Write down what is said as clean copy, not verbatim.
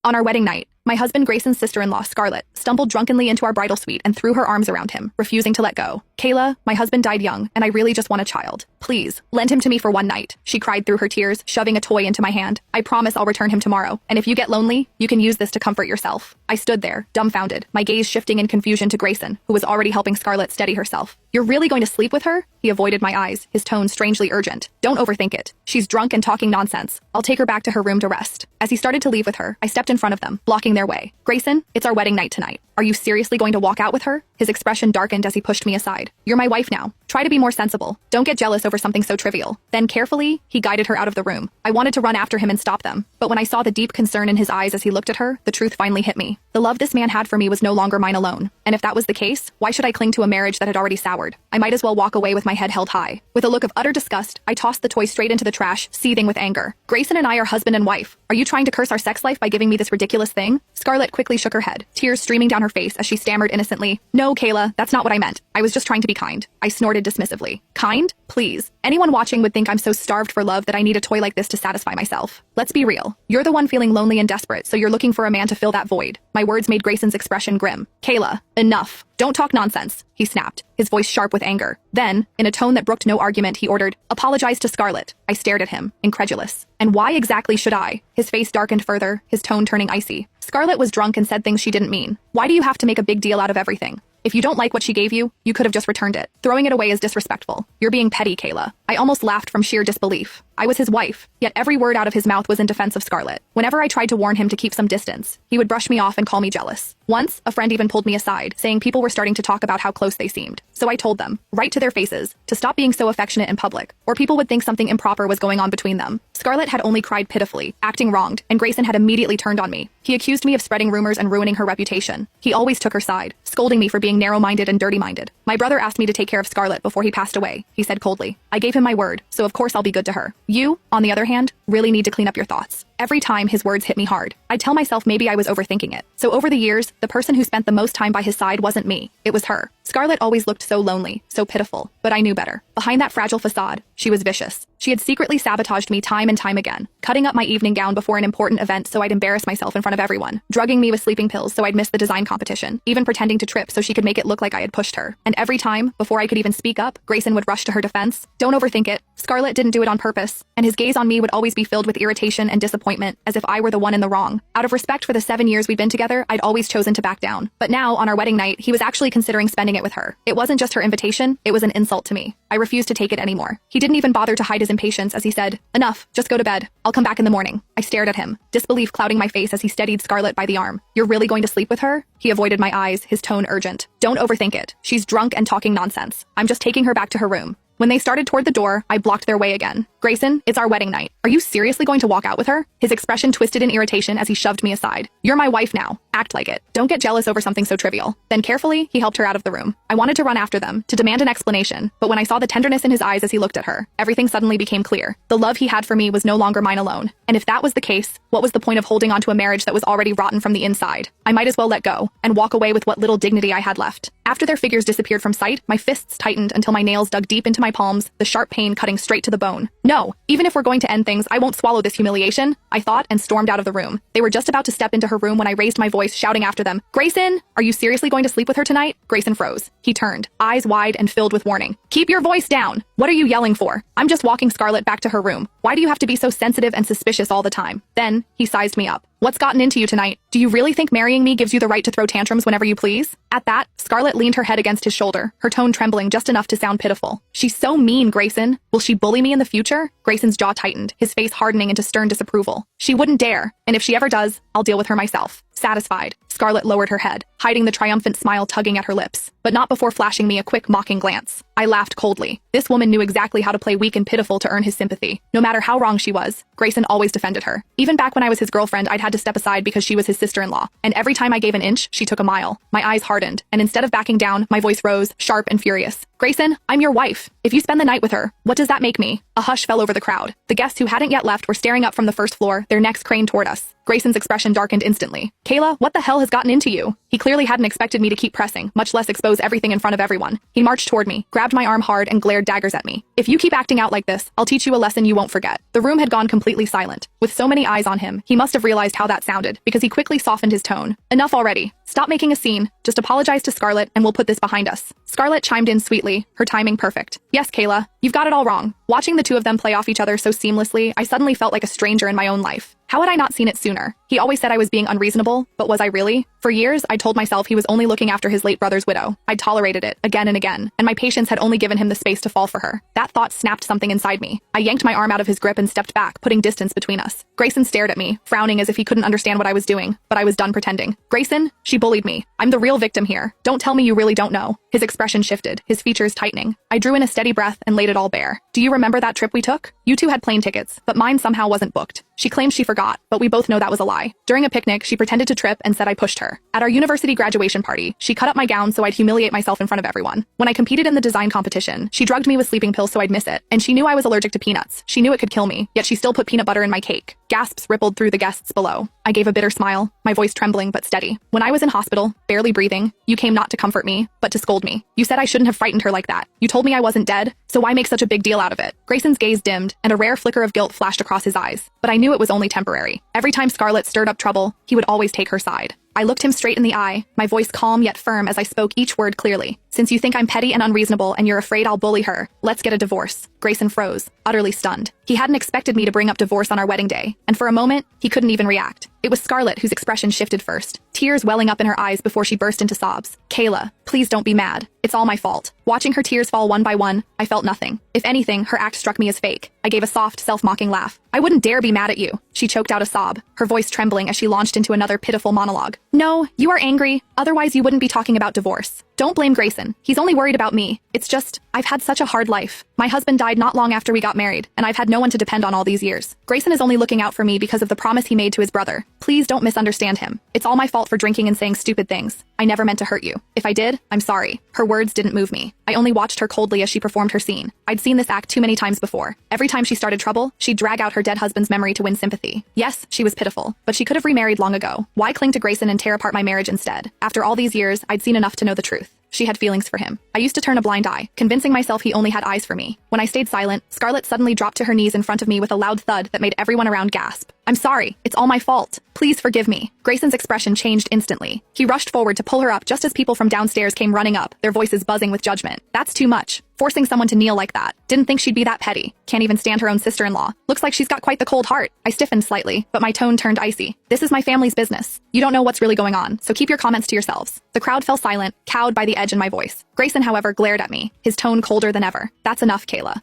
On our wedding night, my husband Grayson's sister-in-law, Scarlett, stumbled drunkenly into our bridal suite and threw her arms around him, refusing to let go. "Kayla, my husband died young, and I really just want a child. Please, lend him to me for one night," she cried through her tears, shoving a toy into my hand. "I promise I'll return him tomorrow, and if you get lonely, you can use this to comfort yourself." I stood there, dumbfounded, my gaze shifting in confusion to Grayson, who was already helping Scarlett steady herself. "You're really going to sleep with her?" He avoided my eyes, his tone strangely urgent. "Don't overthink it. She's drunk and talking nonsense. I'll take her back to her room to rest." As he started to leave with her, I stepped in front of them, blocking their way. "Grayson, it's our wedding night tonight. Are you seriously going to walk out with her?" His expression darkened as he pushed me aside. "You're my wife now. Try to be more sensible. Don't get jealous over something so trivial." Then carefully, he guided her out of the room. I wanted to run after him and stop them, but when I saw the deep concern in his eyes as he looked at her, the truth finally hit me. The love this man had for me was no longer mine alone, and if that was the case, why should I cling to a marriage that had already soured? I might as well walk away with my head held high. With a look of utter disgust, I tossed the toy straight into the trash, seething with anger. "Grayson and I are husband and wife. Are you trying to curse our sex life by giving me this ridiculous thing?" Scarlett quickly shook her head, tears streaming down her face as she stammered innocently. "No, Kayla, that's not what I meant. I was just trying to be kind." I snorted dismissively. "Kind? Please. Anyone watching would think I'm so starved for love that I need a toy like this to satisfy myself. Let's be real. You're the one feeling lonely and desperate, so you're looking for a man to fill that void." My words made Grayson's expression grim. "Kayla, enough. Don't talk nonsense," he snapped, his voice sharp with anger. Then, in a tone that brooked no argument, he ordered, "Apologize to Scarlett." I stared at him, incredulous. "And why exactly should I?" His face darkened further, his tone turning icy. "Scarlett was drunk and said things she didn't mean. Why do you have to make a big deal out of everything? If you don't like what she gave you, you could have just returned it. Throwing it away is disrespectful. You're being petty, Kayla." I almost laughed from sheer disbelief. I was his wife, yet every word out of his mouth was in defense of Scarlett. Whenever I tried to warn him to keep some distance, he would brush me off and call me jealous. Once, a friend even pulled me aside, saying people were starting to talk about how close they seemed. So I told them, right to their faces, to stop being so affectionate in public, or people would think something improper was going on between them. Scarlett had only cried pitifully, acting wronged, and Grayson had immediately turned on me. He accused me of spreading rumors and ruining her reputation. He always took her side, scolding me for being narrow-minded and dirty-minded. "My brother asked me to take care of Scarlett before he passed away," he said coldly. "I gave him my word, so of course I'll be good to her. You, on the other hand, really need to clean up your thoughts." Every time his words hit me hard, I'd tell myself maybe I was overthinking it. So over the years, the person who spent the most time by his side wasn't me, it was her. Scarlett always looked so lonely, so pitiful, but I knew better. Behind that fragile facade, she was vicious. She had secretly sabotaged me time and time again, cutting up my evening gown before an important event so I'd embarrass myself in front of everyone, drugging me with sleeping pills so I'd miss the design competition, even pretending to trip so she could make it look like I had pushed her. And every time, before I could even speak up, Grayson would rush to her defense. "Don't overthink it. Scarlett didn't do it on purpose." And his gaze on me would always be filled with irritation and disappointment, as if I were the one in the wrong. Out of respect for the 7 years we'd been together, I'd always chosen to back down. But now, on our wedding night, he was actually considering spending it with her. It wasn't just her invitation, it was an insult to me. I refused to take it anymore. He didn't even bother to hide his impatience as he said, "Enough, just go to bed. I'll come back in the morning." I stared at him, disbelief clouding my face as he steadied Scarlett by the arm. "You're really going to sleep with her?" He avoided my eyes, his tone urgent. "Don't overthink it. She's drunk and talking nonsense. I'm just taking her back to her room." When they started toward the door, I blocked their way again. "Grayson, it's our wedding night. Are you seriously going to walk out with her?" His expression twisted in irritation as he shoved me aside. "You're my wife now. Act like it. Don't get jealous over something so trivial." Then carefully, he helped her out of the room. I wanted to run after them, to demand an explanation, but when I saw the tenderness in his eyes as he looked at her, everything suddenly became clear. The love he had for me was no longer mine alone. And if that was the case, what was the point of holding on to a marriage that was already rotten from the inside? I might as well let go, and walk away with what little dignity I had left. After their figures disappeared from sight, my fists tightened until my nails dug deep into my palms, the sharp pain cutting straight to the bone. "No, even if we're going to end things, I won't swallow this humiliation," I thought and stormed out of the room. They were just about to step into her room when I raised my voice, shouting after them, "Grayson, are you seriously going to sleep with her tonight?" Grayson froze. He turned, eyes wide and filled with warning. "Keep your voice down! What are you yelling for? I'm just walking Scarlett back to her room. Why do you have to be so sensitive and suspicious all the time?" Then, he sized me up. "What's gotten into you tonight? Do you really think marrying me gives you the right to throw tantrums whenever you please?" At that, Scarlett leaned her head against his shoulder, her tone trembling just enough to sound pitiful. "She's so mean, Grayson. Will she bully me in the future?" Grayson's jaw tightened, his face hardening into stern disapproval. "She wouldn't dare, and if she ever does, I'll deal with her myself." Satisfied, Scarlett lowered her head, hiding the triumphant smile tugging at her lips, but not before flashing me a quick mocking glance. I laughed coldly. This woman knew exactly how to play weak and pitiful to earn his sympathy. No matter how wrong she was, Grayson always defended her. Even back when I was his girlfriend, I'd had to step aside because she was his sister-in-law, and every time I gave an inch, she took a mile. My eyes hardened, and instead of backing down, my voice rose, sharp and furious. Grayson, I'm your wife. If you spend the night with her, what does that make me? A hush fell over the crowd. The guests who hadn't yet left were staring up from the first floor, their necks craned toward us. Grayson's expression darkened instantly. Kayla, what the hell has gotten into you? He clearly hadn't expected me to keep pressing, much less expose everything in front of everyone. He marched toward me, grabbed my arm hard, and glared daggers at me. If you keep acting out like this, I'll teach you a lesson you won't forget. The room had gone completely silent. With so many eyes on him, he must have realized how that sounded, because he quickly softened his tone. Enough already. Stop making a scene. Just apologize to Scarlett, and we'll put this behind us. Scarlett chimed in sweetly, her timing perfect. Yes, Kayla, you've got it all wrong. Watching the two of them play off each other so seamlessly, I suddenly felt like a stranger in my own life. How had I not seen it sooner? He always said I was being unreasonable, but was I really? For years, I told myself he was only looking after his late brother's widow. I'd tolerated it, again and again, and my patience had only given him the space to fall for her. That thought snapped something inside me. I yanked my arm out of his grip and stepped back, putting distance between us. Grayson stared at me, frowning as if he couldn't understand what I was doing, but I was done pretending. Grayson, she bullied me. I'm the real victim here. Don't tell me you really don't know. His expression shifted, his features tightening. I drew in a steady breath and laid it all bare. Do you remember that trip we took? You two had plane tickets, but mine somehow wasn't booked. She claimed she forgot, but we both know that was a lie. During a picnic, she pretended to trip and said I pushed her. At our university graduation party, she cut up my gown so I'd humiliate myself in front of everyone. When I competed in the design competition, she drugged me with sleeping pills so I'd miss it. And she knew I was allergic to peanuts. She knew it could kill me, yet she still put peanut butter in my cake. Gasps rippled through the guests below. I gave a bitter smile, my voice trembling but steady. When I was in hospital, barely breathing, you came not to comfort me, but to scold me. You said I shouldn't have frightened her like that. You told me I wasn't dead, so why make such a big deal out of it? Grayson's gaze dimmed, and a rare flicker of guilt flashed across his eyes. But I knew it was only temporary. Every time Scarlett stirred up trouble, he would always take her side. I looked him straight in the eye, my voice calm yet firm as I spoke each word clearly. Since you think I'm petty and unreasonable and you're afraid I'll bully her, let's get a divorce. Grayson froze, utterly stunned. He hadn't expected me to bring up divorce on our wedding day, and for a moment, he couldn't even react. It was Scarlett whose expression shifted first, tears welling up in her eyes before she burst into sobs. Kayla, please don't be mad. It's all my fault. Watching her tears fall one by one, I felt nothing. If anything, her act struck me as fake. I gave a soft, self-mocking laugh. I wouldn't dare be mad at you. She choked out a sob, her voice trembling as she launched into another pitiful monologue. No, you are angry. Otherwise, you wouldn't be talking about divorce. Don't blame Grayson. He's only worried about me. It's just, I've had such a hard life. My husband died not long after we got married, and I've had no one to depend on all these years. Grayson is only looking out for me because of the promise he made to his brother. Please don't misunderstand him. It's all my fault for drinking and saying stupid things. I never meant to hurt you. If I did, I'm sorry. Her words didn't move me. I only watched her coldly as she performed her scene. I'd seen this act too many times before. Every time she started trouble, she'd drag out her dead husband's memory to win sympathy. Yes, she was pitiful, but she could have remarried long ago. Why cling to Grayson and tear apart my marriage instead? After all these years, I'd seen enough to know the truth. She had feelings for him. I used to turn a blind eye, convincing myself he only had eyes for me. When I stayed silent, Scarlett suddenly dropped to her knees in front of me with a loud thud that made everyone around gasp. I'm sorry. It's all my fault. Please forgive me. Grayson's expression changed instantly. He rushed forward to pull her up just as people from downstairs came running up, their voices buzzing with judgment. That's too much. Forcing someone to kneel like that. Didn't think she'd be that petty. Can't even stand her own sister-in-law. Looks like she's got quite the cold heart. I stiffened slightly, but my tone turned icy. This is my family's business. You don't know what's really going on, so keep your comments to yourselves. The crowd fell silent, cowed by the edge in my voice. Grayson, however, glared at me, his tone colder than ever. That's enough, Kayla.